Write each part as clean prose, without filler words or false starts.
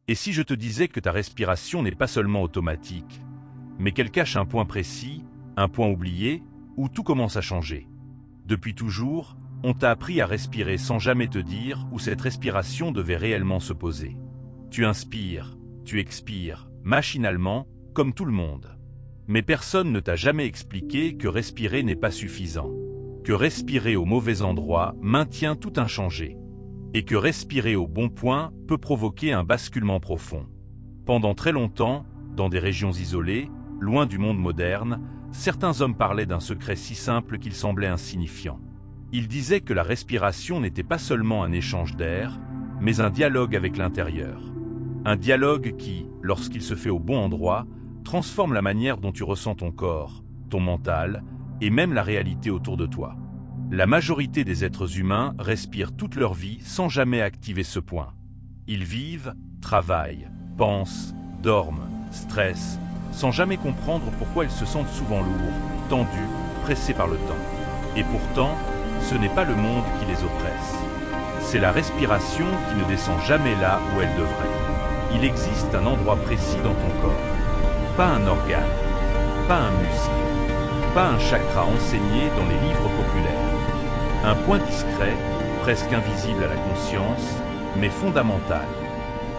Et si je te disais que ta respiration n'est pas seulement automatique, mais qu'elle cache un point précis, un point oublié, où tout commence à changer? Depuis toujours, on t'a appris à respirer sans jamais te dire où cette respiration devait réellement se poser. Tu inspires, tu expires, machinalement, comme tout le monde. Mais personne ne t'a jamais expliqué que respirer n'est pas suffisant, que respirer au mauvais endroit maintient tout inchangé, et que respirer au bon point peut provoquer un basculement profond. Pendant très longtemps, dans des régions isolées, loin du monde moderne, certains hommes parlaient d'un secret si simple qu'il semblait insignifiant. Ils disaient que la respiration n'était pas seulement un échange d'air, mais un dialogue avec l'intérieur. Un dialogue qui, lorsqu'il se fait au bon endroit, transforme la manière dont tu ressens ton corps, ton mental, et même la réalité autour de toi. La majorité des êtres humains respirent toute leur vie sans jamais activer ce point. Ils vivent, travaillent, pensent, dorment, stressent, sans jamais comprendre pourquoi ils se sentent souvent lourds, tendus, pressés par le temps. Et pourtant, ce n'est pas le monde qui les oppresse. C'est la respiration qui ne descend jamais là où elle devrait. Il existe un endroit précis dans ton corps. Pas un organe, pas un muscle, pas un chakra enseigné dans les livres populaires. Un point discret, presque invisible à la conscience, mais fondamental.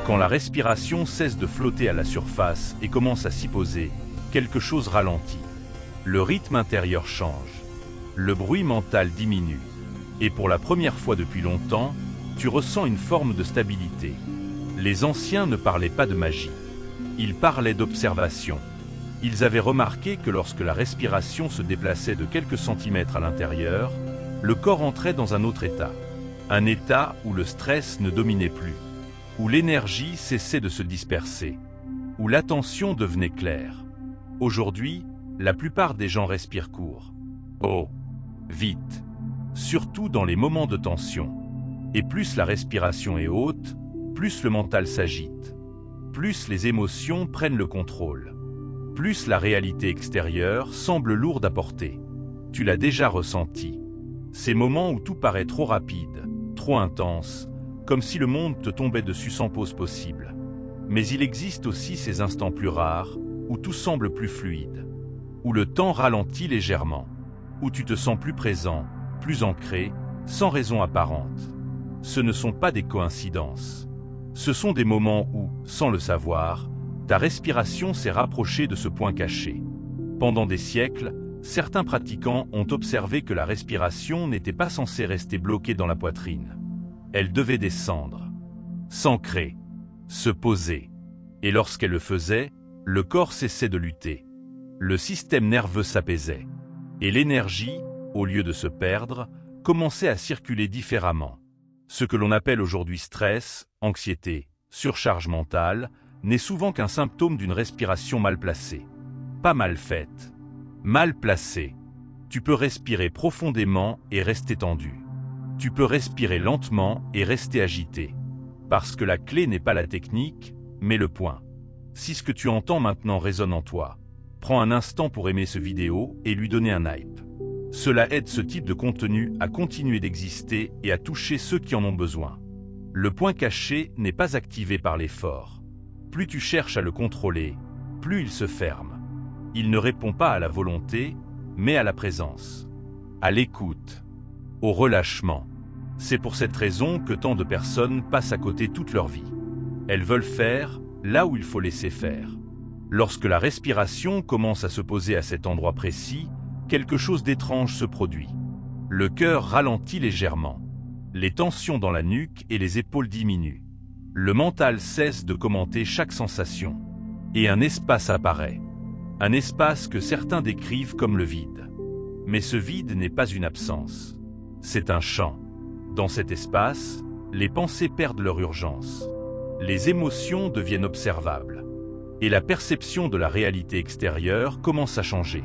Quand la respiration cesse de flotter à la surface et commence à s'y poser, quelque chose ralentit. Le rythme intérieur change. Le bruit mental diminue. Et pour la première fois depuis longtemps, tu ressens une forme de stabilité. Les anciens ne parlaient pas de magie. Ils parlaient d'observation. Ils avaient remarqué que lorsque la respiration se déplaçait de quelques centimètres à l'intérieur, le corps entrait dans un autre état. Un état où le stress ne dominait plus, où l'énergie cessait de se disperser, où l'attention devenait claire. Aujourd'hui, la plupart des gens respirent court. Oh, vite. Surtout dans les moments de tension. Et plus la respiration est haute, plus le mental s'agite. Plus les émotions prennent le contrôle. Plus la réalité extérieure semble lourde à porter. Tu l'as déjà ressenti. Ces moments où tout paraît trop rapide, trop intense, comme si le monde te tombait dessus sans pause possible. Mais il existe aussi ces instants plus rares, où tout semble plus fluide, où le temps ralentit légèrement, où tu te sens plus présent, plus ancré, sans raison apparente. Ce ne sont pas des coïncidences. Ce sont des moments où, sans le savoir, ta respiration s'est rapprochée de ce point caché. Pendant des siècles, certains pratiquants ont observé que la respiration n'était pas censée rester bloquée dans la poitrine. Elle devait descendre, s'ancrer, se poser. Et lorsqu'elle le faisait, le corps cessait de lutter. Le système nerveux s'apaisait. Et l'énergie, au lieu de se perdre, commençait à circuler différemment. Ce que l'on appelle aujourd'hui stress, anxiété, surcharge mentale, n'est souvent qu'un symptôme d'une respiration mal placée. Pas mal faite. Mal placée. Tu peux respirer profondément et rester tendu. Tu peux respirer lentement et rester agité. Parce que la clé n'est pas la technique, mais le point. Si ce que tu entends maintenant résonne en toi, prends un instant pour aimer ce vidéo et lui donner un hype. Cela aide ce type de contenu à continuer d'exister et à toucher ceux qui en ont besoin. Le point caché n'est pas activé par l'effort. Plus tu cherches à le contrôler, plus il se ferme. Il ne répond pas à la volonté, mais à la présence, à l'écoute, au relâchement. C'est pour cette raison que tant de personnes passent à côté toute leur vie. Elles veulent faire là où il faut laisser faire. Lorsque la respiration commence à se poser à cet endroit précis, quelque chose d'étrange se produit. Le cœur ralentit légèrement. Les tensions dans la nuque et les épaules diminuent. Le mental cesse de commenter chaque sensation. Et un espace apparaît. Un espace que certains décrivent comme le vide. Mais ce vide n'est pas une absence. C'est un champ. Dans cet espace, les pensées perdent leur urgence. Les émotions deviennent observables. Et la perception de la réalité extérieure commence à changer.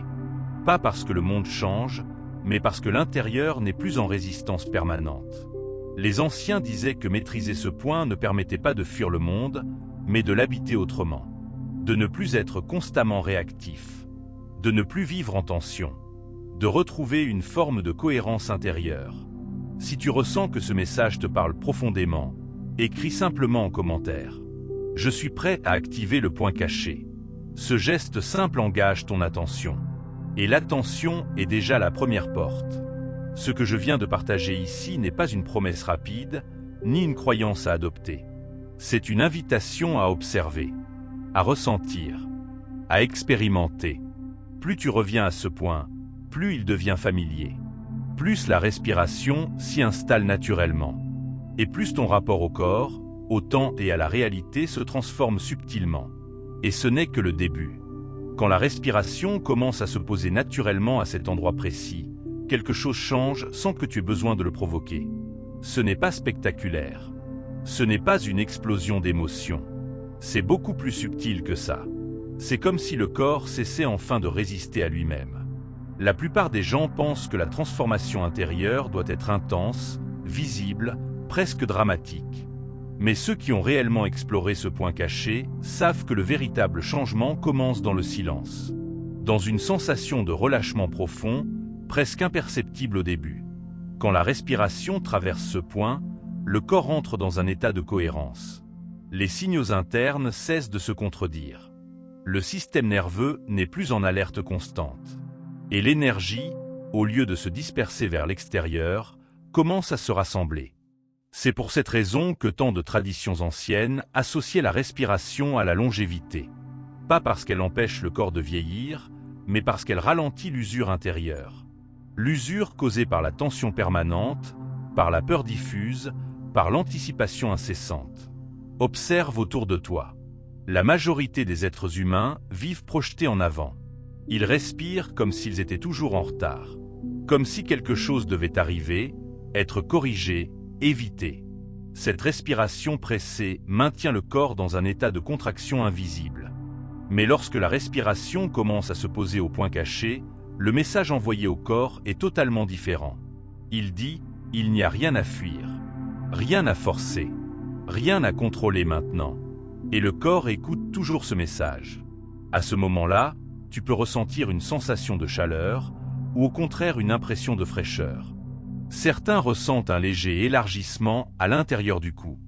Pas parce que le monde change, mais parce que l'intérieur n'est plus en résistance permanente. Les anciens disaient que maîtriser ce point ne permettait pas de fuir le monde, mais de l'habiter autrement. De ne plus être constamment réactif. De ne plus vivre en tension. De retrouver une forme de cohérence intérieure. Si tu ressens que ce message te parle profondément, écris simplement en commentaire. Je suis prêt à activer le point caché. Ce geste simple engage ton attention. Et l'attention est déjà la première porte. Ce que je viens de partager ici n'est pas une promesse rapide, ni une croyance à adopter. C'est une invitation à observer, à ressentir, à expérimenter. Plus tu reviens à ce point, plus il devient familier. Plus la respiration s'y installe naturellement. Et plus ton rapport au corps, au temps et à la réalité se transforme subtilement. Et ce n'est que le début. Quand la respiration commence à se poser naturellement à cet endroit précis, quelque chose change sans que tu aies besoin de le provoquer. Ce n'est pas spectaculaire. Ce n'est pas une explosion d'émotions. C'est beaucoup plus subtil que ça. C'est comme si le corps cessait enfin de résister à lui-même. La plupart des gens pensent que la transformation intérieure doit être intense, visible, presque dramatique. Mais ceux qui ont réellement exploré ce point caché savent que le véritable changement commence dans le silence. Dans une sensation de relâchement profond, presque imperceptible au début. Quand la respiration traverse ce point, le corps entre dans un état de cohérence. Les signaux internes cessent de se contredire. Le système nerveux n'est plus en alerte constante. Et l'énergie, au lieu de se disperser vers l'extérieur, commence à se rassembler. C'est pour cette raison que tant de traditions anciennes associaient la respiration à la longévité. Pas parce qu'elle empêche le corps de vieillir, mais parce qu'elle ralentit l'usure intérieure. L'usure causée par la tension permanente, par la peur diffuse, par l'anticipation incessante. Observe autour de toi. La majorité des êtres humains vivent projetés en avant. Ils respirent comme s'ils étaient toujours en retard. Comme si quelque chose devait arriver, être corrigé, évité. Cette respiration pressée maintient le corps dans un état de contraction invisible. Mais lorsque la respiration commence à se poser au point caché, le message envoyé au corps est totalement différent. Il dit « il n'y a rien à fuir, rien à forcer, rien à contrôler maintenant ». Et le corps écoute toujours ce message. À ce moment-là, tu peux ressentir une sensation de chaleur ou au contraire une impression de fraîcheur. Certains ressentent un léger élargissement à l'intérieur du cou.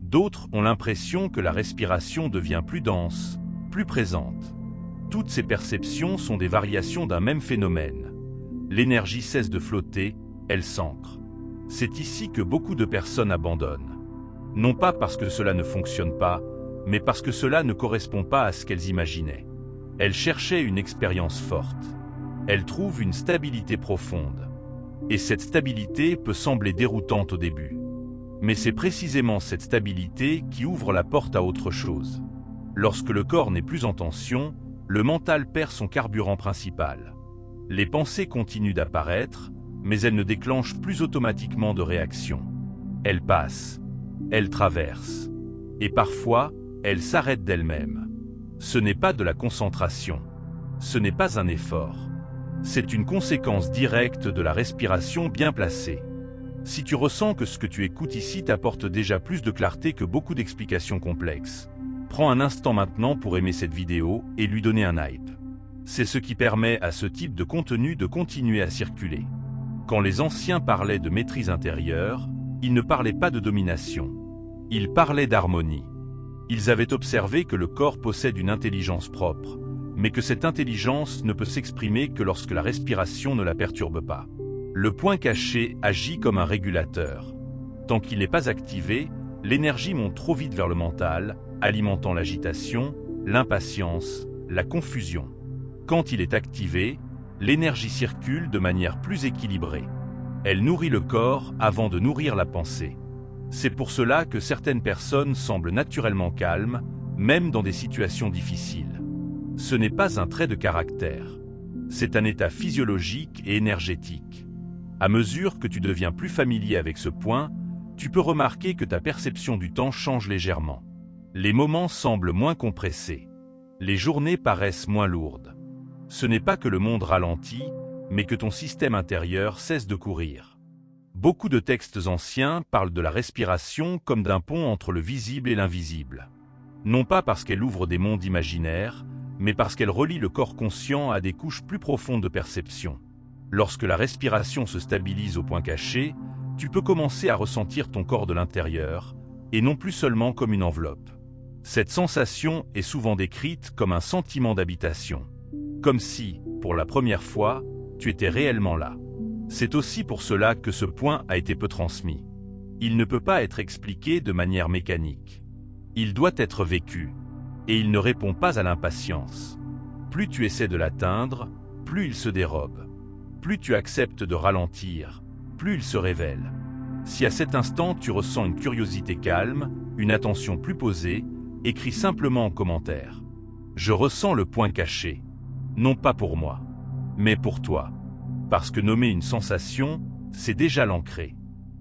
D'autres ont l'impression que la respiration devient plus dense, plus présente. Toutes ces perceptions sont des variations d'un même phénomène. L'énergie cesse de flotter, elle s'ancre. C'est ici que beaucoup de personnes abandonnent. Non pas parce que cela ne fonctionne pas, mais parce que cela ne correspond pas à ce qu'elles imaginaient. Elles cherchaient une expérience forte. Elles trouvent une stabilité profonde. Et cette stabilité peut sembler déroutante au début. Mais c'est précisément cette stabilité qui ouvre la porte à autre chose. Lorsque le corps n'est plus en tension, le mental perd son carburant principal. Les pensées continuent d'apparaître, mais elles ne déclenchent plus automatiquement de réaction. Elles passent, elles traversent, et parfois, elles s'arrêtent d'elles-mêmes. Ce n'est pas de la concentration, ce n'est pas un effort. C'est une conséquence directe de la respiration bien placée. Si tu ressens que ce que tu écoutes ici t'apporte déjà plus de clarté que beaucoup d'explications complexes, prends un instant maintenant pour aimer cette vidéo et lui donner un hype. C'est ce qui permet à ce type de contenu de continuer à circuler. Quand les anciens parlaient de maîtrise intérieure, ils ne parlaient pas de domination. Ils parlaient d'harmonie. Ils avaient observé que le corps possède une intelligence propre, mais que cette intelligence ne peut s'exprimer que lorsque la respiration ne la perturbe pas. Le point caché agit comme un régulateur. Tant qu'il n'est pas activé, l'énergie monte trop vite vers le mental, alimentant l'agitation, l'impatience, la confusion. Quand il est activé, l'énergie circule de manière plus équilibrée. Elle nourrit le corps avant de nourrir la pensée. C'est pour cela que certaines personnes semblent naturellement calmes, même dans des situations difficiles. Ce n'est pas un trait de caractère. C'est un état physiologique et énergétique. À mesure que tu deviens plus familier avec ce point, tu peux remarquer que ta perception du temps change légèrement. Les moments semblent moins compressés. Les journées paraissent moins lourdes. Ce n'est pas que le monde ralentit, mais que ton système intérieur cesse de courir. Beaucoup de textes anciens parlent de la respiration comme d'un pont entre le visible et l'invisible. Non pas parce qu'elle ouvre des mondes imaginaires, mais parce qu'elle relie le corps conscient à des couches plus profondes de perception. Lorsque la respiration se stabilise au point caché, tu peux commencer à ressentir ton corps de l'intérieur, et non plus seulement comme une enveloppe. Cette sensation est souvent décrite comme un sentiment d'habitation. Comme si, pour la première fois, tu étais réellement là. C'est aussi pour cela que ce point a été peu transmis. Il ne peut pas être expliqué de manière mécanique. Il doit être vécu, et il ne répond pas à l'impatience. Plus tu essaies de l'atteindre, plus il se dérobe. Plus tu acceptes de ralentir, plus il se révèle. Si à cet instant tu ressens une curiosité calme, une attention plus posée, écris simplement en commentaire. Je ressens le point caché. Non pas pour moi, mais pour toi. Parce que nommer une sensation, c'est déjà l'ancrer.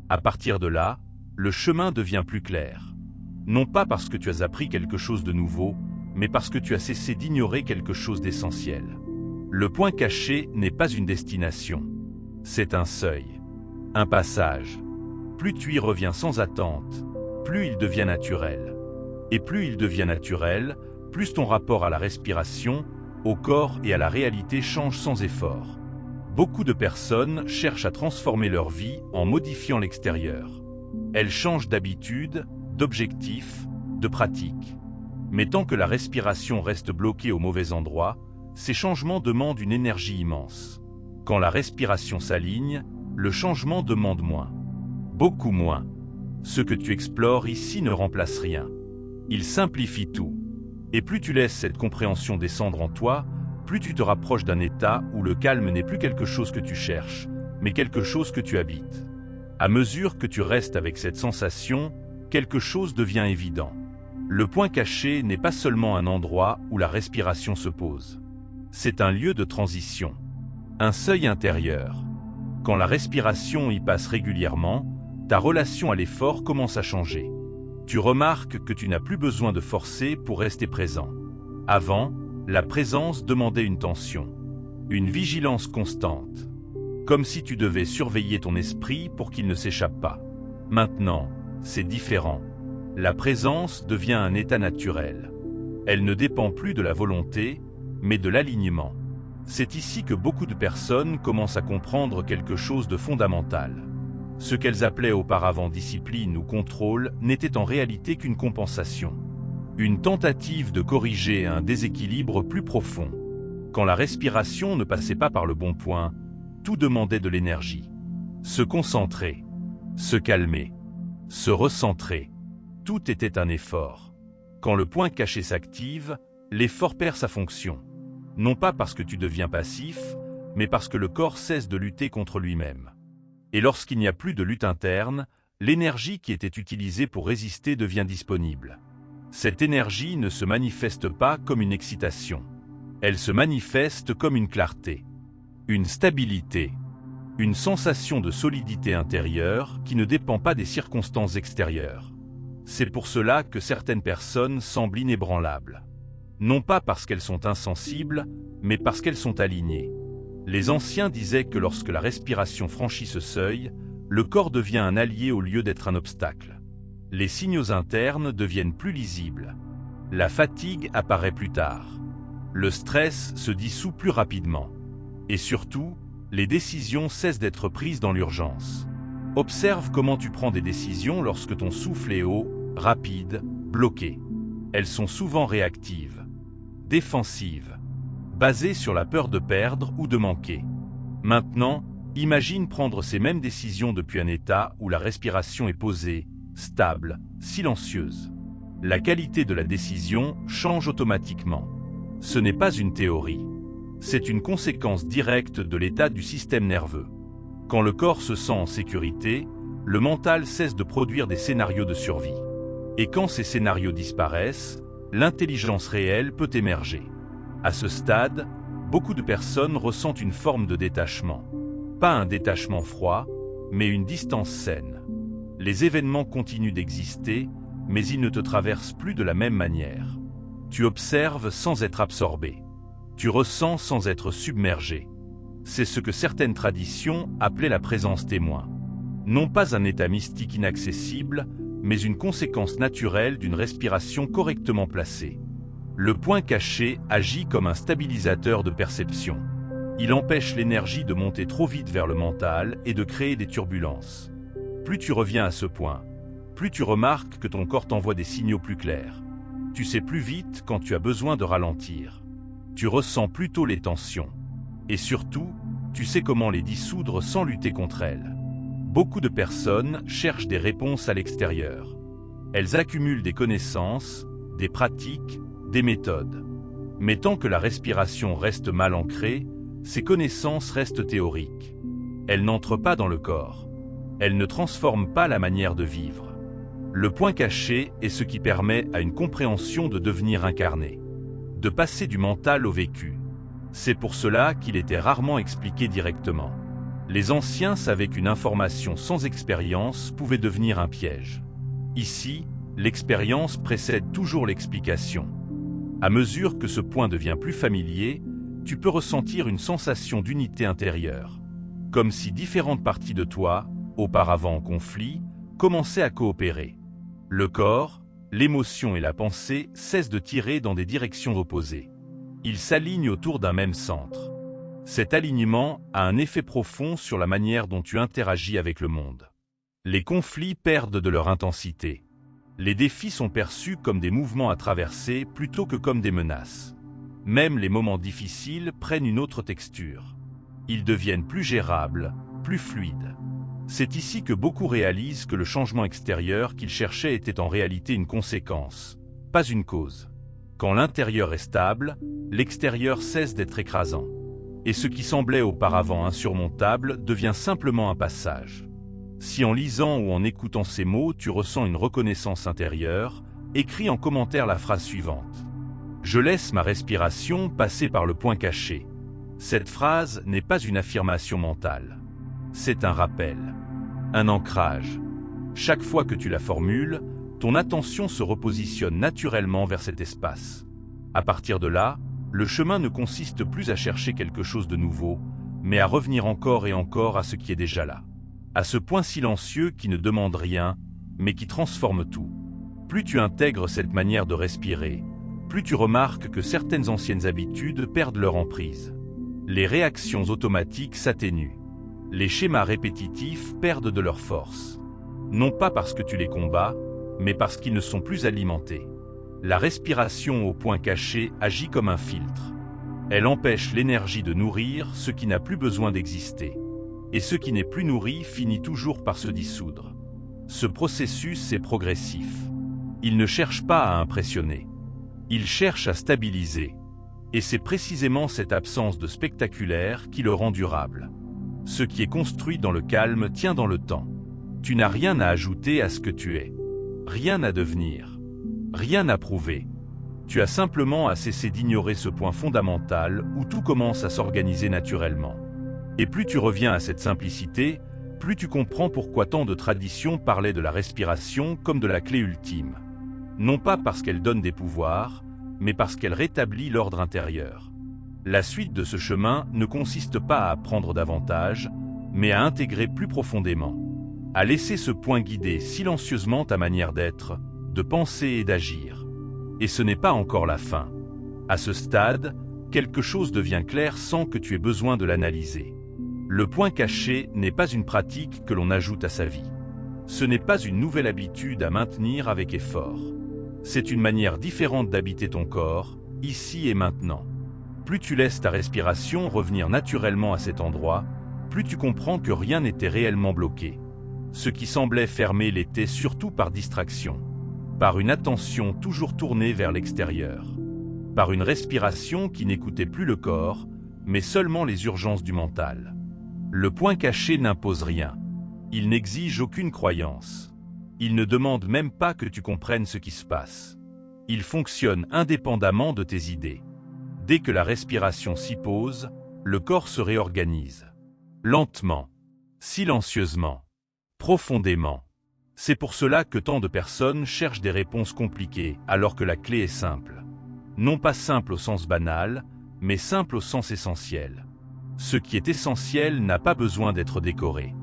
À partir de là, le chemin devient plus clair. Non pas parce que tu as appris quelque chose de nouveau, mais parce que tu as cessé d'ignorer quelque chose d'essentiel. Le point caché n'est pas une destination. C'est un seuil, un passage. Plus tu y reviens sans attente, plus il devient naturel. Et plus il devient naturel, plus ton rapport à la respiration, au corps et à la réalité change sans effort. Beaucoup de personnes cherchent à transformer leur vie en modifiant l'extérieur. Elles changent d'habitude, d'objectif, de pratique. Mais tant que la respiration reste bloquée au mauvais endroit, ces changements demandent une énergie immense. Quand la respiration s'aligne, le changement demande moins. Beaucoup moins. Ce que tu explores ici ne remplace rien. Il simplifie tout. Et plus tu laisses cette compréhension descendre en toi, plus tu te rapproches d'un état où le calme n'est plus quelque chose que tu cherches, mais quelque chose que tu habites. À mesure que tu restes avec cette sensation, quelque chose devient évident. Le point caché n'est pas seulement un endroit où la respiration se pose. C'est un lieu de transition, un seuil intérieur. Quand la respiration y passe régulièrement, ta relation à l'effort commence à changer. Tu remarques que tu n'as plus besoin de forcer pour rester présent. Avant, la présence demandait une tension, une vigilance constante, comme si tu devais surveiller ton esprit pour qu'il ne s'échappe pas. Maintenant, c'est différent. La présence devient un état naturel. Elle ne dépend plus de la volonté, mais de l'alignement. C'est ici que beaucoup de personnes commencent à comprendre quelque chose de fondamental. Ce qu'elles appelaient auparavant discipline ou contrôle n'était en réalité qu'une compensation. Une tentative de corriger un déséquilibre plus profond. Quand la respiration ne passait pas par le bon point, tout demandait de l'énergie. Se concentrer, se calmer, se recentrer. Tout était un effort. Quand le point caché s'active, l'effort perd sa fonction. Non pas parce que tu deviens passif, mais parce que le corps cesse de lutter contre lui-même. Et lorsqu'il n'y a plus de lutte interne, l'énergie qui était utilisée pour résister devient disponible. Cette énergie ne se manifeste pas comme une excitation. Elle se manifeste comme une clarté, une stabilité, une sensation de solidité intérieure qui ne dépend pas des circonstances extérieures. C'est pour cela que certaines personnes semblent inébranlables. Non pas parce qu'elles sont insensibles, mais parce qu'elles sont alignées. Les anciens disaient que lorsque la respiration franchit ce seuil, le corps devient un allié au lieu d'être un obstacle. Les signaux internes deviennent plus lisibles. La fatigue apparaît plus tard. Le stress se dissout plus rapidement. Et surtout, les décisions cessent d'être prises dans l'urgence. Observe comment tu prends des décisions lorsque ton souffle est haut, rapide, bloqué. Elles sont souvent réactives, défensives, basées sur la peur de perdre ou de manquer. Maintenant, imagine prendre ces mêmes décisions depuis un état où la respiration est posée, stable, silencieuse. La qualité de la décision change automatiquement. Ce n'est pas une théorie. C'est une conséquence directe de l'état du système nerveux. Quand le corps se sent en sécurité, le mental cesse de produire des scénarios de survie. Et quand ces scénarios disparaissent, l'intelligence réelle peut émerger. À ce stade, beaucoup de personnes ressentent une forme de détachement. Pas un détachement froid, mais une distance saine. Les événements continuent d'exister, mais ils ne te traversent plus de la même manière. Tu observes sans être absorbé. Tu ressens sans être submergé. C'est ce que certaines traditions appelaient la présence témoin. Non pas un état mystique inaccessible, mais une conséquence naturelle d'une respiration correctement placée. Le point caché agit comme un stabilisateur de perception. Il empêche l'énergie de monter trop vite vers le mental et de créer des turbulences. Plus tu reviens à ce point, plus tu remarques que ton corps t'envoie des signaux plus clairs. Tu sais plus vite quand tu as besoin de ralentir. Tu ressens plutôt les tensions. Et surtout, tu sais comment les dissoudre sans lutter contre elles. Beaucoup de personnes cherchent des réponses à l'extérieur. Elles accumulent des connaissances, des pratiques, des méthodes. Mais tant que la respiration reste mal ancrée, ces connaissances restent théoriques. Elles n'entrent pas dans le corps. Elles ne transforment pas la manière de vivre. Le point caché est ce qui permet à une compréhension de devenir incarnée, de passer du mental au vécu. C'est pour cela qu'il était rarement expliqué directement. Les anciens savaient qu'une information sans expérience pouvait devenir un piège. Ici, l'expérience précède toujours l'explication. À mesure que ce point devient plus familier, tu peux ressentir une sensation d'unité intérieure. Comme si différentes parties de toi, auparavant en conflit, commençaient à coopérer. Le corps, l'émotion et la pensée cessent de tirer dans des directions opposées. Ils s'alignent autour d'un même centre. Cet alignement a un effet profond sur la manière dont tu interagis avec le monde. Les conflits perdent de leur intensité. Les défis sont perçus comme des mouvements à traverser plutôt que comme des menaces. Même les moments difficiles prennent une autre texture. Ils deviennent plus gérables, plus fluides. C'est ici que beaucoup réalisent que le changement extérieur qu'ils cherchaient était en réalité une conséquence, pas une cause. Quand l'intérieur est stable, l'extérieur cesse d'être écrasant. Et ce qui semblait auparavant insurmontable devient simplement un passage. Si en lisant ou en écoutant ces mots, tu ressens une reconnaissance intérieure, écris en commentaire la phrase suivante. Je laisse ma respiration passer par le point caché. Cette phrase n'est pas une affirmation mentale. C'est un rappel, un ancrage. Chaque fois que tu la formules, ton attention se repositionne naturellement vers cet espace. À partir de là, le chemin ne consiste plus à chercher quelque chose de nouveau, mais à revenir encore et encore à ce qui est déjà là. À ce point silencieux qui ne demande rien, mais qui transforme tout. Plus tu intègres cette manière de respirer, plus tu remarques que certaines anciennes habitudes perdent leur emprise. Les réactions automatiques s'atténuent. Les schémas répétitifs perdent de leur force. Non pas parce que tu les combats, mais parce qu'ils ne sont plus alimentés. La respiration au point caché agit comme un filtre. Elle empêche l'énergie de nourrir ce qui n'a plus besoin d'exister. Et ce qui n'est plus nourri finit toujours par se dissoudre. Ce processus est progressif. Il ne cherche pas à impressionner. Il cherche à stabiliser. Et c'est précisément cette absence de spectaculaire qui le rend durable. Ce qui est construit dans le calme tient dans le temps. Tu n'as rien à ajouter à ce que tu es. Rien à devenir. Rien à prouver. Tu as simplement à cesser d'ignorer ce point fondamental où tout commence à s'organiser naturellement. Et plus tu reviens à cette simplicité, plus tu comprends pourquoi tant de traditions parlaient de la respiration comme de la clé ultime. Non pas parce qu'elle donne des pouvoirs, mais parce qu'elle rétablit l'ordre intérieur. La suite de ce chemin ne consiste pas à apprendre davantage, mais à intégrer plus profondément. À laisser ce point guider silencieusement ta manière d'être, de penser et d'agir. Et ce n'est pas encore la fin. À ce stade, quelque chose devient clair sans que tu aies besoin de l'analyser. Le point caché n'est pas une pratique que l'on ajoute à sa vie. Ce n'est pas une nouvelle habitude à maintenir avec effort. C'est une manière différente d'habiter ton corps, ici et maintenant. Plus tu laisses ta respiration revenir naturellement à cet endroit, plus tu comprends que rien n'était réellement bloqué. Ce qui semblait fermé l'était surtout par distraction, par une attention toujours tournée vers l'extérieur, par une respiration qui n'écoutait plus le corps, mais seulement les urgences du mental. Le point caché n'impose rien. Il n'exige aucune croyance. Il ne demande même pas que tu comprennes ce qui se passe. Il fonctionne indépendamment de tes idées. Dès que la respiration s'y pose, le corps se réorganise. Lentement, silencieusement, profondément. C'est pour cela que tant de personnes cherchent des réponses compliquées alors que la clé est simple. Non pas simple au sens banal, mais simple au sens essentiel. Ce qui est essentiel n'a pas besoin d'être décoré.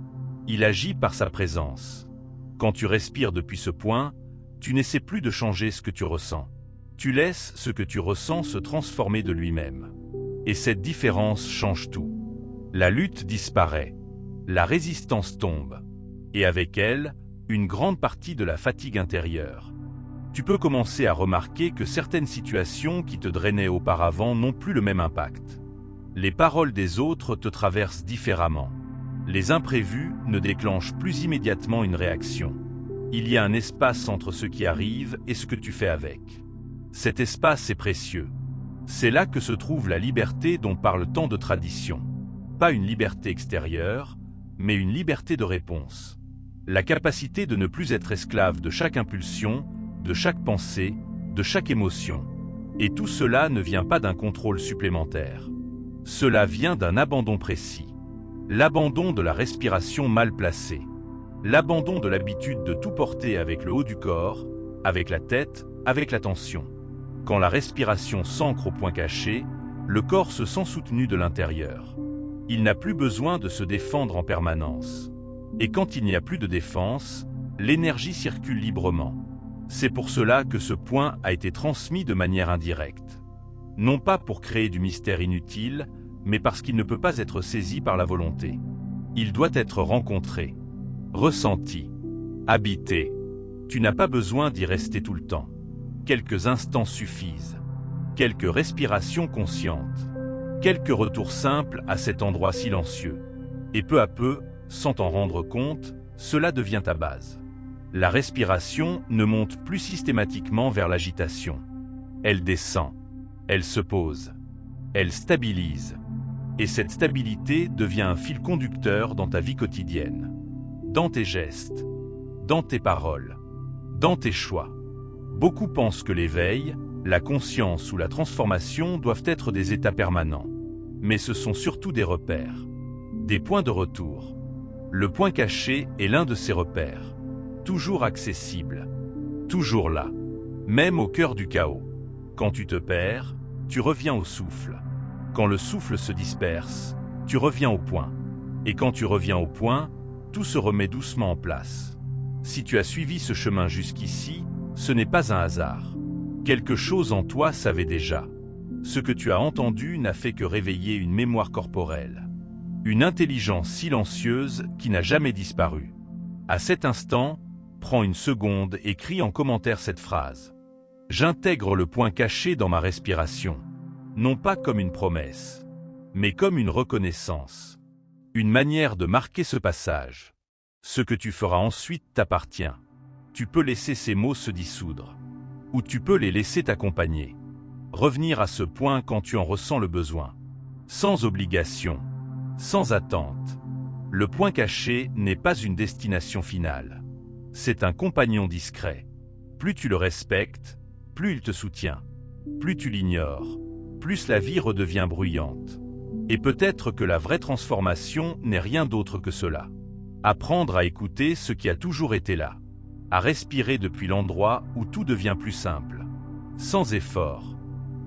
Il agit par sa présence. Quand tu respires depuis ce point, tu n'essaies plus de changer ce que tu ressens. Tu laisses ce que tu ressens se transformer de lui-même. Et cette différence change tout. La lutte disparaît. La résistance tombe. Et avec elle, une grande partie de la fatigue intérieure. Tu peux commencer à remarquer que certaines situations qui te drainaient auparavant n'ont plus le même impact. Les paroles des autres te traversent différemment. Les imprévus ne déclenchent plus immédiatement une réaction. Il y a un espace entre ce qui arrive et ce que tu fais avec. Cet espace est précieux. C'est là que se trouve la liberté dont parle tant de traditions. Pas une liberté extérieure, mais une liberté de réponse. La capacité de ne plus être esclave de chaque impulsion, de chaque pensée, de chaque émotion. Et tout cela ne vient pas d'un contrôle supplémentaire. Cela vient d'un abandon précis. L'abandon de la respiration mal placée. L'abandon de l'habitude de tout porter avec le haut du corps, avec la tête, avec l'attention. Quand la respiration s'ancre au point caché, le corps se sent soutenu de l'intérieur. Il n'a plus besoin de se défendre en permanence. Et quand il n'y a plus de défense, l'énergie circule librement. C'est pour cela que ce point a été transmis de manière indirecte. Non pas pour créer du mystère inutile, mais parce qu'il ne peut pas être saisi par la volonté. Il doit être rencontré, ressenti, habité. Tu n'as pas besoin d'y rester tout le temps. Quelques instants suffisent. Quelques respirations conscientes. Quelques retours simples à cet endroit silencieux. Et peu à peu, sans t'en rendre compte, cela devient ta base. La respiration ne monte plus systématiquement vers l'agitation. Elle descend. Elle se pose. Elle stabilise. Et cette stabilité devient un fil conducteur dans ta vie quotidienne. Dans tes gestes. Dans tes paroles. Dans tes choix. Beaucoup pensent que l'éveil, la conscience ou la transformation doivent être des états permanents. Mais ce sont surtout des repères. Des points de retour. Le point caché est l'un de ces repères. Toujours accessible. Toujours là. Même au cœur du chaos. Quand tu te perds, tu reviens au souffle. Quand le souffle se disperse, tu reviens au point. Et quand tu reviens au point, tout se remet doucement en place. Si tu as suivi ce chemin jusqu'ici, ce n'est pas un hasard. Quelque chose en toi savait déjà. Ce que tu as entendu n'a fait que réveiller une mémoire corporelle. Une intelligence silencieuse qui n'a jamais disparu. À cet instant, prends une seconde et crie en commentaire cette phrase. J'intègre le point caché dans ma respiration. Non pas comme une promesse, mais comme une reconnaissance. Une manière de marquer ce passage. Ce que tu feras ensuite t'appartient. Tu peux laisser ces mots se dissoudre. Ou tu peux les laisser t'accompagner. Revenir à ce point quand tu en ressens le besoin. Sans obligation. Sans attente. Le point caché n'est pas une destination finale. C'est un compagnon discret. Plus tu le respectes, plus il te soutient. Plus tu l'ignores, plus la vie redevient bruyante. Et peut-être que la vraie transformation n'est rien d'autre que cela. Apprendre à écouter ce qui a toujours été là. À respirer depuis l'endroit où tout devient plus simple. Sans effort.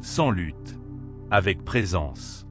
Sans lutte. Avec présence.